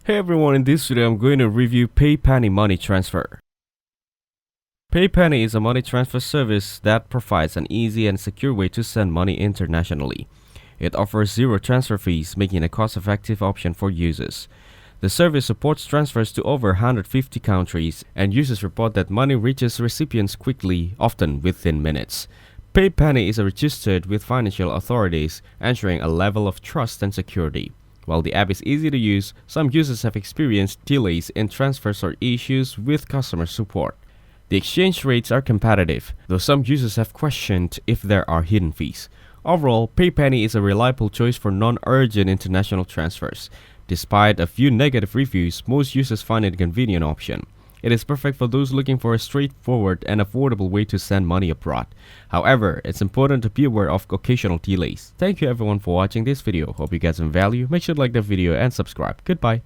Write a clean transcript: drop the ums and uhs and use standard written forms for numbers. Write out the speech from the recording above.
Hey everyone, in this video I'm going to review PayPenny money transfer. PayPenny is a money transfer service that provides an easy and secure way to send money internationally. It offers zero transfer fees, making it a cost-effective option for users. The service supports transfers to over 150 countries, and users report that money reaches recipients quickly, often within minutes. PayPenny is registered with financial authorities, ensuring a level of trust and security. While the app is easy to use, some users have experienced delays in transfers or issues with customer support. The exchange rates are competitive, though some users have questioned if there are hidden fees. Overall, PayPenny is a reliable choice for non-urgent international transfers. Despite a few negative reviews, most users find it a convenient option. It is perfect for those looking for a straightforward and affordable way to send money abroad. However, it's important to be aware of occasional delays. Thank you everyone for watching this video. Hope you get some value. Make sure to like the video and subscribe. Goodbye.